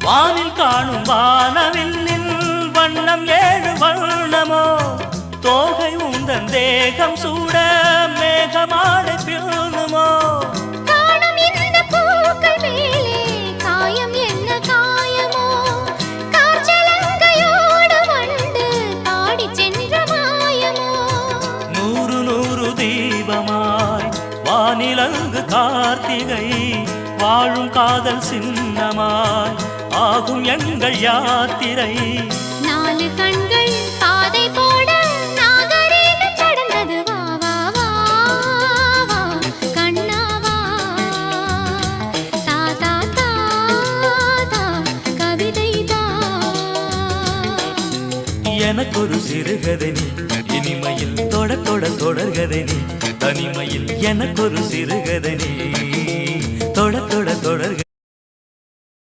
வானில் காணும் வானவில்லின் வண்ணம் ஏழு வண்ணமோ தோகை உந்தன் தேகம் சூட மேகமாடை பிள்ளுமோ காணும் இந்த பூக்கள் மேலே காயம் என்ன காயமோ கார்ச்சலங்கையோடு வண்டு பாடி சென்ற மாயமோ நூறு நூறு தீபமாய் வானிலங்கு கார்த்திகை வாழும் காதல் சின்னமாய் ஆகும் எங்கள் யாத்திரை நாலு கண்கள் பாதை போட நாகரீகம் கடந்தது வா வா வா வா கண்ணாவா தா தா தா தா கவிதை தா எனக்கொரு சிறுகதை நீ இனிமையில் தொட தொட தொடர்கதை நீ தனிமையில் எனக்கொரு சிறுகதை நீ தொட தொட தொடர்கதை